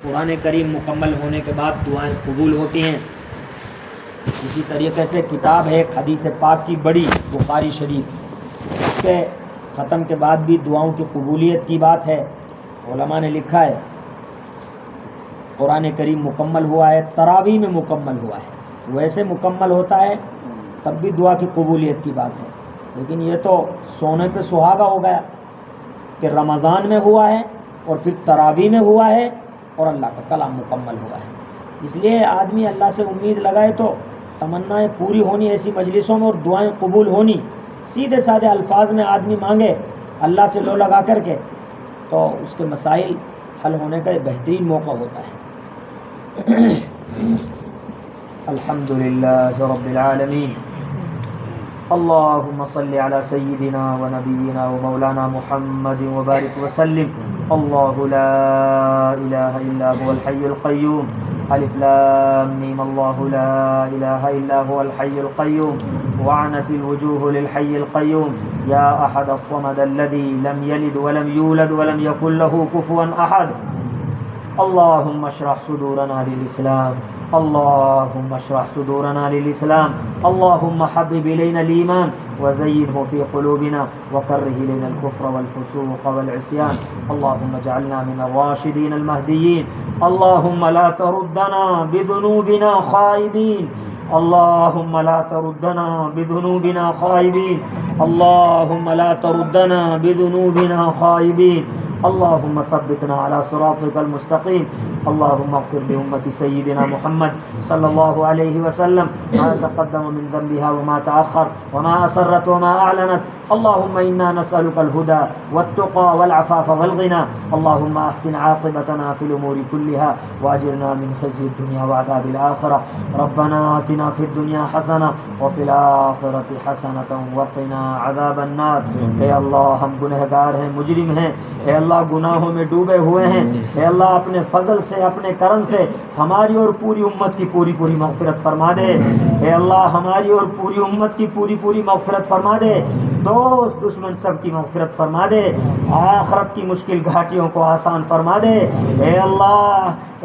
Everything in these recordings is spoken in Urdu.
قرآن کریم مکمل ہونے کے بعد دعائیں قبول ہوتی ہیں۔ اسی طریقے سے کتاب ہے ایک حدیث پاک کی بڑی، بخاری شریف، اس کے ختم کے بعد بھی دعاؤں کی قبولیت کی بات ہے۔ علماء نے لکھا ہے قرآن کریم مکمل ہوا ہے، تراویح میں مکمل ہوا ہے، ویسے مکمل ہوتا ہے تب بھی دعا کی قبولیت کی بات ہے، لیکن یہ تو سونے پہ سہاگا ہو گیا کہ رمضان میں ہوا ہے اور پھر تراویح میں ہوا ہے اور اللہ کا کلام مکمل ہوا ہے۔ اس لیے آدمی اللہ سے امید لگائے تو تمنائیں پوری ہونی ایسی مجلسوں میں، اور دعائیں قبول ہونی، سیدھے سادھے الفاظ میں آدمی مانگے اللہ سے لو لگا کر کے، تو اس کے مسائل حل ہونے کا یہ بہترین موقع ہوتا ہے۔ الحمدللہ رب العالمین، اللہم صلی علی سیدنا و نبینا و مولانا محمد وبارک وسلم۔ اللہ لا الہ الا هو الحی القیوم، الف لام میم، اللہ لا الہ الا هو الحی القیوم، وعنت الوجوہ للحی القیوم، یا احد الصمد الذی لم یلد ولم یولد ولم یکن له کفوا احد۔ اللہم اشرح صدورنا للاسلام، اللہم اشرح صدورنا للاسلام، اللہم حبب الینا الایمان وزینہ فی قلوبنا وکرہ الینا الکفر والفسوق والعصیان، اللہم اجعلنا من الراشدین المہدیین، اللہم لا تردنا بذنوبنا خائبین، اللہم لا تردنا بذنوبنا خائبین، اللہم لا تردنا بذنوبنا خائبین، اللہم ثبتنا علی صراطک المستقیم، اللہم اغفر لأمة سیدنا محمد صلی اللہ علیہ وسلم ما تقدم من ذنبها وما تأخر وما أسرت وما أعلنت، اللہم انا نسألك الهدى والتقى والعفاف والغنى، اللہم احسن عاقبتنا في الأمور كلها واجرنا من خزي الدنيا وعذاب الآخرة، ربنا آتنا في الدنيا حسنة وفي الآخرة حسنة وقنا عذاب النار۔ اے اللہ ہم گنہگار ہیں، مجرم ہیں، اے اللہ گناہوں میں ڈوبے ہوئے ہیں، اے اللہ اپنے فضل سے، اپنے کرم سے ہماری اور پوری امت کی پوری پوری مغفرت فرما دے، اے اللہ ہماری اور پوری امت کی پوری پوری مغفرت فرما دے، دوست دشمن سب کی مغفرت فرما دے، آخرت کی مشکل گھاٹیوں کو آسان فرما دے، اے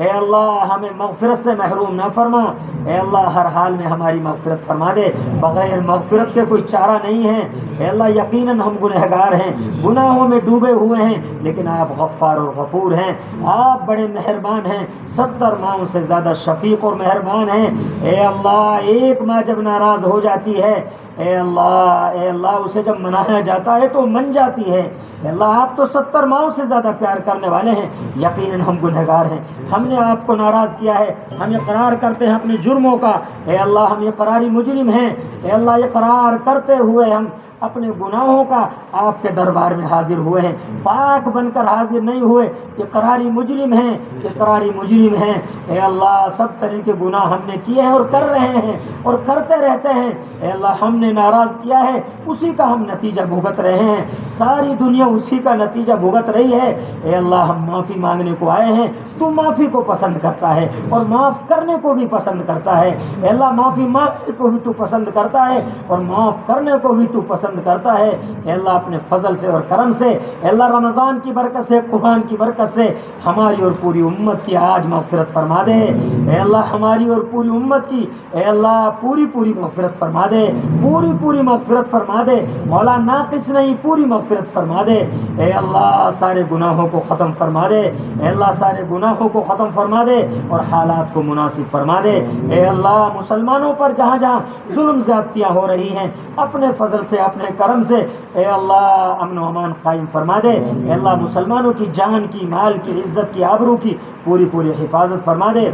اللہ ہمیں مغفرت سے محروم نہ فرما، اے اللہ ہر حال میں ہماری مغفرت فرما دے، بغیر مغفرت کے کوئی چارہ نہیں ہے، اے اللہ یقیناً ہم گنہگار ہیں، گناہوں میں ڈوبے ہوئے ہیں، لیکن آپ غفار اور غفور ہیں، آپ بڑے مہربان ہیں، 70 ماؤں سے زیادہ شفیق اور مہربان ہیں، اے اللہ ایک ماں جب ناراض ہو جاتی ہے، اے اللہ اسے جب منایا جاتا ہے تو من جاتی ہے، اے اللہ آپ تو 70 ماؤں سے زیادہ پیار کرنے والے ہیں، یقیناً ہم گنہگار ہیں، ہم نے آپ کو ناراض کیا ہے، ہم اقرار کرتے ہیں اپنے جرموں کا، اے اللہ ہم اقراری مجرم ہیں، اے اللہ اقرار کرتے ہوئے ہم اپنے گناہوں کا آپ کے دربار میں حاضر ہوئے ہیں، پاک بن کر حاضر نہیں ہوئے، اقراری مجرم ہیں، اے اللہ سب طرح کے گناہ ہم نے کیے ہیں اور کر رہے ہیں اور کرتے رہتے ہیں، اے اللہ ہم نے ناراض کیا ہے، اسی کا ہم نتیجہ بھگت رہے ہیں، ساری دنیا اسی کا نتیجہ بھگت رہی ہے، اے اللہ ہم معافی مانگنے کو آئے ہیں، تو معافی کو پسند کرتا ہے اور معاف کرنے کو بھی پسند کرتا ہے، اے اللہ معافی مانگنے کو بھی تو پسند کرتا ہے اور معاف کرنے کو بھی تو پسند کرتا ہے، اے اللہ اپنے فضل سے اور کرم سے، اے اللہ رمضان کی برکت سے، قرآن کی برکت سے ہماری اور پوری امت کی آج مغفرت فرما دے، اے اللہ ہماری اور پوری امت کی، اے اللہ پوری پوری مغفرت فرما دے، پوری پوری مغفرت فرما دے، مولا ناقص نہیں پوری مغفرت فرما دے، اے اللہ سارے گناہوں کو ختم فرما دے، اے اللہ سارے گناہوں کو ختم فرما دے اور حالات کو مناسب فرما دے، اے اللہ مسلمانوں پر جہاں جہاں ظلم زیادتیاں ہو رہی ہیں اپنے فضل سے، اپنے کرم سے، اے اللہ امن و امان قائم فرما دے، اے اللہ مسلمانوں کی جان کی، مال کی، عزت کی، آبرو کی پوری پوری حفاظت فرما دے،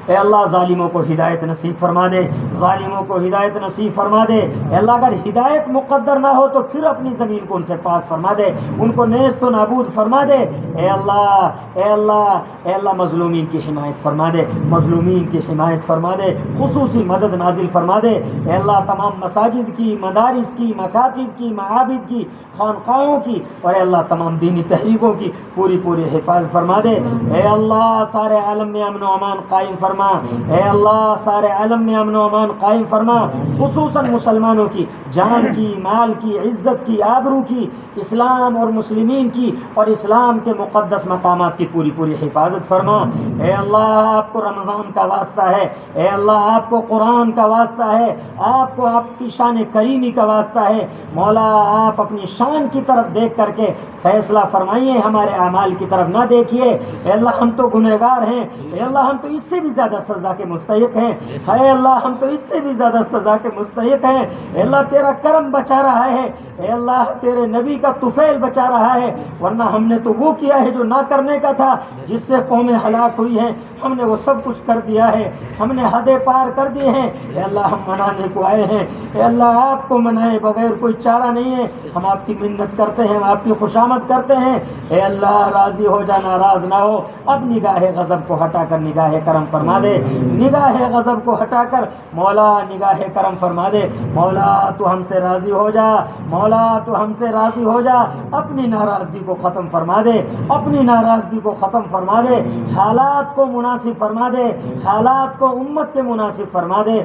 اے اللہ ظالموں کو ہدایت نصیب فرما دے، ظالموں کو ہدایت نصیب فرما دے، اے اللہ اگر ہدایت مقدر نہ ہو تو پھر اپنی زمین کو ان سے پاک فرما دے، ان کو نیست و نابود فرما دے، اے اللہ مظلومین کی حمایت فرما دے، مظلومین کی حمایت فرما دے، خصوصی مدد نازل فرما دے، اے اللہ تمام مساجد کی، مدارس کی، مکاتب کی، معابد کی، خانقاہوں کی اور اے اللہ تمام دینی تحریکوں کی پوری پوری حفاظت فرما دے، اے اللہ سارے عالم میں امن و امان قائم فرما فرما. اے اللہ سارے عالم میں امن و امان قائم فرما, خصوصاً مسلمانوں کی جان کی, مال کی, عزت کی, آبرو کی, اسلام اور مسلمین کی اور اسلام کے مقدس مقامات کی پوری پوری حفاظت فرما. اے اللہ آپ کو رمضان کا واسطہ ہے, اے اللہ آپ کو قرآن کا واسطہ ہے, آپ کو آپ کی شان کریمی کا واسطہ ہے. مولا آپ اپنی شان کی طرف دیکھ کر کے فیصلہ فرمائیے, ہمارے اعمال کی طرف نہ دیکھیے. اے اللہ ہم تو گنہگار ہیں, اے اللہ ہم تو اس سے بھی زیادہ سزا کے مستحق ہیں. اے اللہ ہم تو اس سے بھی زیادہ سزا کے مستحق ہیں. اے اللہ تیرا کرم بچا رہا ہے, اے اللہ تیرے نبی کا طفیل بچا رہا ہے, ورنہ ہم نے تو وہ کیا ہے جو نہ کرنے کا تھا, جس سے قومیں ہلاک ہوئی ہیں. ہم نے وہ سب کچھ کر دیا ہے, ہم نے حدیں پار کر دی ہیں. اے اللہ ہم منانے کو آئے ہیں, اے اللہ آپ کو منائے بغیر کوئی چارہ نہیں ہے. ہم آپ کی منت کرتے ہیں, ہم آپ کی خوشامد کرتے ہیں. اے اللہ راضی ہو جا, ناراض نہ ہو. اب نگاہ غضب کو ہٹا کر نگاہ کرم فرما دے, نگاہ غضب کو ہٹا کر مولا نگاہ کرم فرما دے. مولا تو ہم سے راضی ہو جا, مولا تو ہم سے راضی ہو جا. اپنی ناراضگی کو ختم فرما دے, اپنی ناراضگی کو ختم فرما دے. حالات کو مناسب فرما دے, حالات کو امت کے مناسب فرما دے.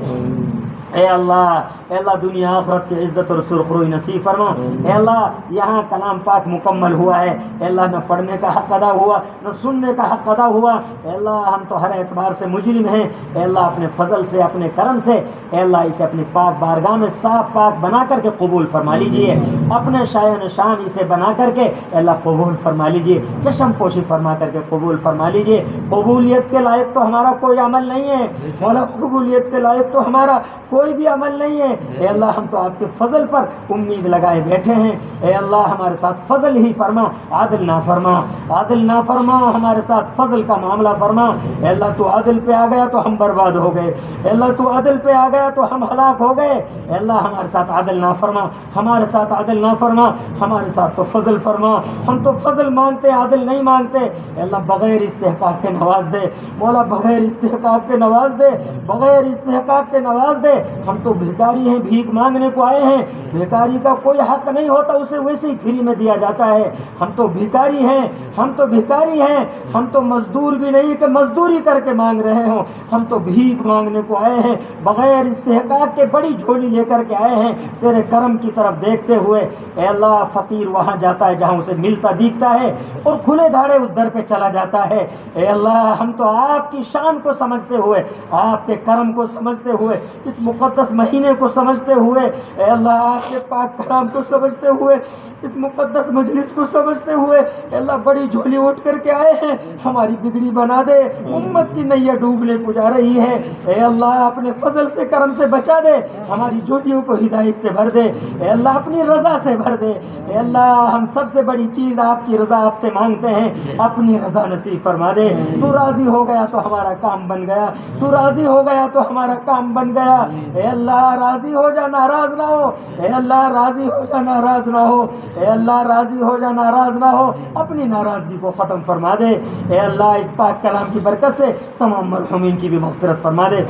اے اللہ دنیا آخرت کی عزت اور سرخروئی نصیب فرما. اے اللہ یہاں کلام پاک مکمل ہوا ہے, اے اللہ نہ پڑھنے کا حق ادا ہوا, نہ سننے کا حق ادا ہوا. اے اللہ ہم تو ہر اعتبار سے مجرم ہیں. اے اللہ اپنے فضل سے, اپنے کرم سے اے اللہ اسے اپنی پاک بارگاہ میں صاف پاک بنا کر کے قبول فرما لیجئے. اپنے شایع نشان اسے بنا کر کے اے اللہ قبول فرما لیجئے, چشم پوشی فرما کر کے قبول فرما لیجئے. قبولیت کے لائق تو ہمارا کوئی عمل نہیں ہے مولا, قبولیت کے لائق تو ہمارا کوئی بھی عمل نہیں ہے. اے اللہ ہم تو آپ کے فضل پر امید لگائے بیٹھے ہیں. اے اللہ ہمارے ساتھ فضل ہی فرما, عادل نہ فرما, عادل نہ فرما, ہمارے ساتھ فضل کا معاملہ فرما. اے اللہ تو عادل پہ آ گیا تو ہم برباد ہو گئے, اے اللہ تو عادل پہ آ گیا تو ہم ہلاک ہو گئے. اے اللہ ہمارے ساتھ عادل نہ فرما, ہمارے ساتھ عادل نہ فرما, ہمارے ساتھ تو فضل فرما. ہم تو فضل مانگتے, عادل نہیں مانگتے. اے اللہ بغیر استحقاق کے نواز دے مولا, بغیر استحقاق کے نواز دے, بغیر استحقاق کے نواز دے. ہم تو بھیکاری ہیں, بھیک مانگنے کو آئے ہیں. بھیکاری کا کوئی حق نہیں ہوتا, اسے ویسے ہی فری میں دیا جاتا ہے. ہم تو بھیکاری ہیں, ہم تو بھیکاری ہیں, ہم تو مزدور بھی نہیں کہ مزدوری کر کے مانگ رہے ہوں. ہم تو بھیک مانگنے کو آئے ہیں, بغیر استحقاق کے بڑی جھولی لے کر کے آئے ہیں تیرے کرم کی طرف دیکھتے ہوئے. اے اللہ فقیر وہاں جاتا ہے جہاں اسے ملتا دکھتا ہے اور کھلے دھاڑے اس در پہ چلا جاتا ہے. اے اللہ ہم تو آپ کی شان کو سمجھتے ہوئے, آپ کے کرم کو سمجھتے ہوئے, اس مقدس مہینے کو سمجھتے ہوئے, اے اللہ آپ کے پاک کلام کو سمجھتے ہوئے, اس مقدس مجلس کو سمجھتے ہوئے اے اللہ بڑی جھولی اٹھ کر کے آئے ہیں. ہماری بگڑی بنا دے, امت کی نیا ڈوبنے کو جا رہی ہے. اے اللہ اپنے فضل سے کرم سے بچا دے, ہماری جھولیوں کو ہدایت سے بھر دے. اے اللہ اپنی رضا سے بھر دے. اے اللہ ہم سب سے بڑی چیز آپ کی رضا آپ سے مانگتے ہیں, اپنی رضا نصیب فرما دے. تو راضی ہو گیا تو ہمارا کام بن گیا, تو راضی ہو گیا تو ہمارا کام بن گیا. اے اللہ راضی ہو جا, ناراض نہ ہو. اے اللہ راضی ہو جا, ناراض نہ ہو. اے اللہ راضی ہو جا, ناراض نہ ہو. اپنی ناراضگی کو ختم فرما دے. اے اللہ اس پاک کلام کی برکت سے تمام مرحومین کی بھی مغفرت فرما دے.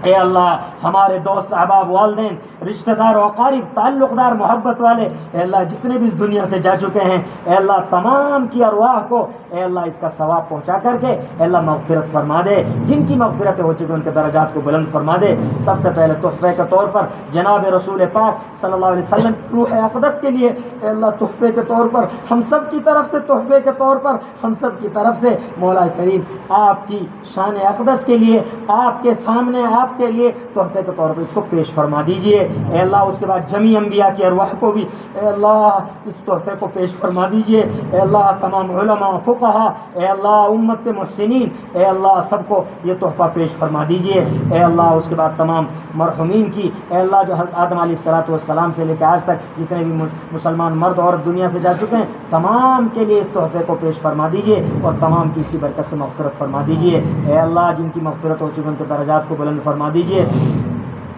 اے اللہ ہمارے دوست احباب, والدین, رشتہ دار, اقارب, تعلق دار, محبت والے اے اللہ جتنے بھی اس دنیا سے جا چکے ہیں اے اللہ تمام کی ارواح کو اے اللہ اس کا ثواب پہنچا کر کے اے اللہ مغفرت فرما دے. جن کی مغفرتیں ہو چکی ان کے درجات کو بلند فرما دے. سب سے پہلے تحفے کے طور پر جناب رسول پاک صلی اللہ علیہ وسلم کی روح اقدس کے لیے اے اللہ تحفے کے طور پر ہم سب کی طرف سے, تحفے کے طور پر ہم سب کی طرف سے مولا کریم آپ کی شان اقدس کے لیے, آپ کے سامنے آپ کے لیے تحفے کے طور پر اس کو پیش فرما دیجئے. اے اللہ اس کے بعد جمی انبیاء کی ارواح کو بھی اے اللہ اس تحفے کو پیش فرما دیجئے. اے اللہ تمام علماء, فقہا, اے اللہ امت کے محسنین اے اللہ سب کو یہ تحفہ پیش فرما دیجئے. اے اللہ اس کے بعد تمام مرحومین کی اے اللہ جو حضرت آدم علیہ السلام سے لے کے آج تک جتنے بھی مسلمان مرد اور دنیا سے جا چکے ہیں تمام کے لیے اس تحفے کو پیش فرما دیجئے اور تمام کی اس کی برکت سے مغفرت فرما دیجئے. اے اللہ جن کی مغفرت ہو چکی ان کے درجات کو بلند فرما دیجئے.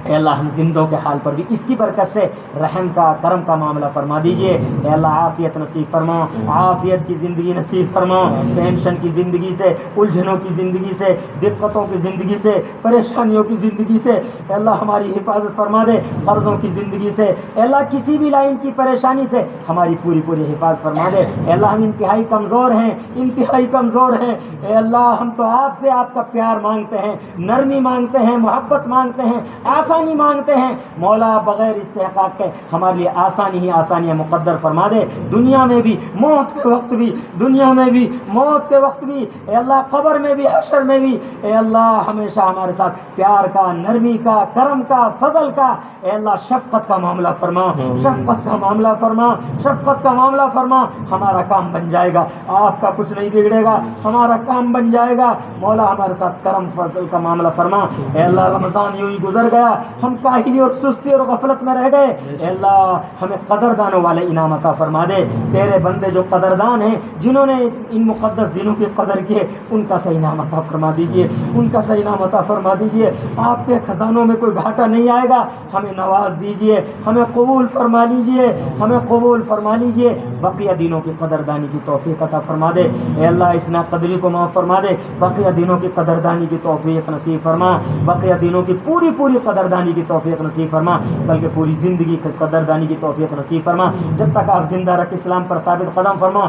اے اللہ ہم زندوں کے حال پر بھی اس کی برکت سے رحم کا کرم کا معاملہ فرما دیجئے. اے اللہ عافیت نصیب فرما, عافیت کی زندگی نصیب فرما. ٹینشن کی زندگی سے, الجھنوں کی زندگی سے, دقتوں کی زندگی سے, پریشانیوں کی زندگی سے اے اللہ ہماری حفاظت فرما دے. قرضوں کی زندگی سے اے اللہ کسی بھی لائن کی پریشانی سے ہماری پوری حفاظت فرما دے. اے اللہ ہم انتہائی کمزور ہیں, انتہائی کمزور ہیں. اے اللہ ہم تو آپ سے آپ کا پیار مانگتے ہیں, نرمی مانگتے ہیں, محبت مانگتے ہیں, آسانی مانگتے ہیں. مولا بغیر استحقاق کے ہمارے لیے آسانی ہی آسانیاں مقدر فرما دے. دنیا میں بھی, موت کے وقت بھی, دنیا میں بھی, موت کے وقت بھی, اے اللہ قبر میں بھی, حشر میں بھی اے اللہ ہمیشہ ہمارے ساتھ پیار کا, نرمی کا, کرم کا, فضل کا اے اللہ شفقت کا معاملہ فرما, شفقت کا معاملہ فرما, شفقت کا معاملہ فرما. ہمارا کام بن جائے گا, آپ کا کچھ نہیں بگڑے گا, ہمارا کام بن جائے گا. مولا ہمارے ساتھ کرم فضل کا معاملہ فرما. اے اللہ رمضان یوں ہی گزر گیا, ہم کاہلی اور سستی اور غفلت میں رہ گئے. اے اللہ ہمیں قدردانوں والے انعام عطا فرما دے. تیرے بندے جو قدردان ہیں, جنہوں نے ان مقدس دنوں کی قدر کی ہے, ان کا صحیح انعام عطا فرما دیجئے, ان کا صحیح انعام عطا فرما دیجئے. آپ کے خزانوں میں کوئی گھاٹا نہیں آئے گا, ہمیں نواز دیجئے, ہمیں قبول فرما لیجئے, ہمیں قبول فرما لیجئے. بقیہ دنوں کی قدردانی کی توفیق عطا فرما دے. اے اللہ اس ناقدری کو معاف فرما دے. بقیہ دنوں کی قدردانی کی توفیق نصیب فرما. بقیہ دنوں کی پوری قدردانی کی توفیق نصیب فرما, بلکہ پوری زندگی کی قدردانی کی توفیق نصیب فرما. جب تک آپ زندہ رکھ اسلام پر ثابت قدم فرما.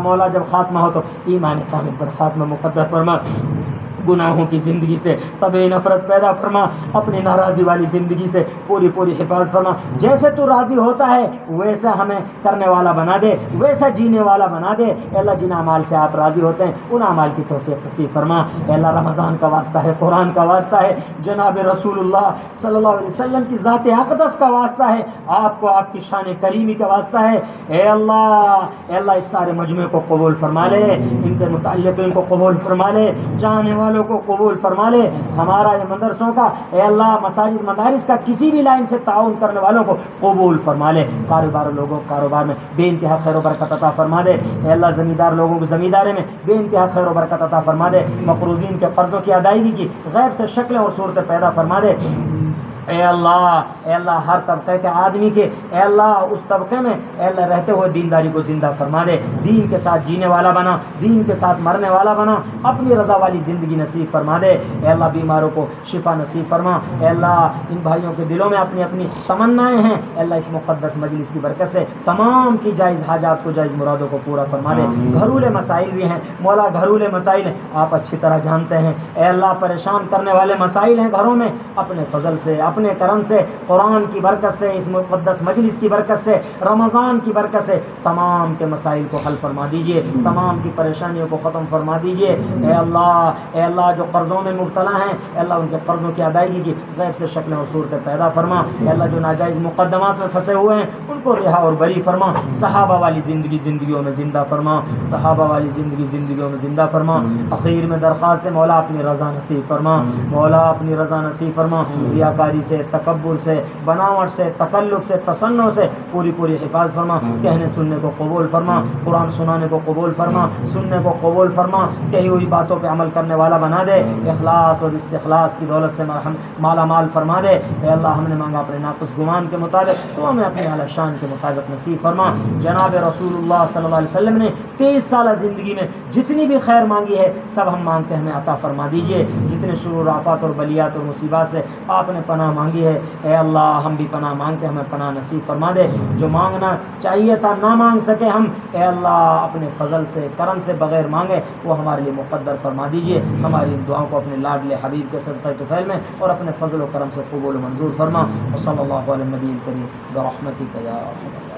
مولا جب خاتمہ ہو تو ایمان کامل پر خاتمہ مقدر فرما. گناہوں کی زندگی سے طبع نفرت پیدا فرما. اپنی ناراضی والی زندگی سے پوری حفاظت فرما. جیسے تو راضی ہوتا ہے ویسا ہمیں کرنے والا بنا دے, ویسا جینے والا بنا دے. اے اللہ جن اعمال سے آپ راضی ہوتے ہیں ان اعمال کی توفیق نصیب فرما. اے اللہ رمضان کا واسطہ ہے, قرآن کا واسطہ ہے, جناب رسول اللہ صلی اللہ علیہ وسلم کی ذات اقدس کا واسطہ ہے, آپ کو آپ کی شان کریمی کا واسطہ ہے. اے اللہ اس سارے مجمع کو قبول فرما لے, ان کے متعلقین کو قبول فرما لے, جانے والوں کو قبول فرما لے. ہمارا یہ مدرسوں کا اے اللہ مساجد مدارس کا کسی بھی لائن سے تعاون کرنے والوں کو قبول فرما لے. کاروبار میں بے انتہا خیر و برکت عطا فرما دے. اے اللہ زمیندار لوگوں کو زمینداری میں بے انتہا خیر و برکت عطا فرما دے. مقروضین کے قرضوں کی ادائیگی کی غیب سے شکلیں اور صورتیں پیدا فرما دے. اے اللہ ہر طبقے کے آدمی کے اے اللہ اس طبقے میں اے اللہ رہتے ہوئے دینداری کو زندہ فرما دے. دین کے ساتھ جینے والا بنا, دین کے ساتھ مرنے والا بنا. اپنی رضا والی زندگی نصیب فرما دے. اے اللہ بیماروں کو شفا نصیب فرما. اے اللہ ان بھائیوں کے دلوں میں اپنی اپنی تمنائیں ہیں, اے اللہ اس مقدس مجلس کی برکت سے تمام کی جائز حاجات کو, جائز مرادوں کو پورا فرما دے. گھرولے مسائل بھی ہیں مولا, گھرولے مسائل ہیں, آپ اچھی طرح جانتے ہیں. اے اللہ پریشان کرنے والے مسائل ہیں گھروں میں, اپنے فضل سے, اپنے کرم سے, قرآن کی برکت سے, اس مقدس مجلس کی برکت سے, رمضان کی برکت سے تمام کے مسائل کو حل فرما دیجئے, تمام کی پریشانیوں کو ختم فرما دیجئے. اے اللہ جو قرضوں میں مبتلا ہیں اے اللہ ان کے قرضوں کی ادائیگی کی غیب سے شکلیں اور صورتیں پیدا فرما. اے اللہ جو ناجائز مقدمات میں پھنسے ہوئے ہیں ان کو رہا اور بری فرما. صحابہ والی زندگیوں میں زندہ فرما, صحابہ والی زندگیوں میں زندہ فرما. اخیر میں درخواست ہے مولا اپنی رضا نصیب فرما, مولا اپنی رضا نصیب فرما. ریاکاری سے, تکبر سے, بناوٹ سے, تکلف سے, تصنع سے پوری حفاظت فرما. کہنے سننے کو قبول فرما, قرآن سنانے کو قبول فرما, سننے کو قبول فرما. کہی ہوئی باتوں پہ عمل کرنے والا بنا دے. اخلاص اور استخلاص کی دولت سے مالا مال فرما دے. اے اللہ ہم نے مانگا اپنے ناقص گمان کے مطابق, تو ہمیں اپنے اعلی شان کے مطابق نصیب فرما. جناب رسول اللہ صلی اللہ علیہ وسلم نے 23 سالہ زندگی میں جتنی بھی خیر مانگی ہے سب ہم مانگتے ہیں, ہمیں عطا فرما دیجئے. جتنے شرور آفات اور بلیات اور مصیبات سے آپ نے پناہ مانگی ہے اے اللہ ہم بھی پناہ مانگتے ہیں, ہمیں پناہ نصیب فرما دے. جو مانگنا چاہیے تھا نہ مانگ سکے ہم اے اللہ اپنے فضل سے, کرم سے بغیر مانگے وہ ہمارے لیے مقدر فرما دیجئے. ہماری ان دعاؤں کو اپنے لاڈلے حبیب کے صدقہ طفیل میں اور اپنے فضل و کرم سے قبول و منظور فرما. وصلی اللہ علیہ نبی کریم برحمتک یا ارحم الراحمین.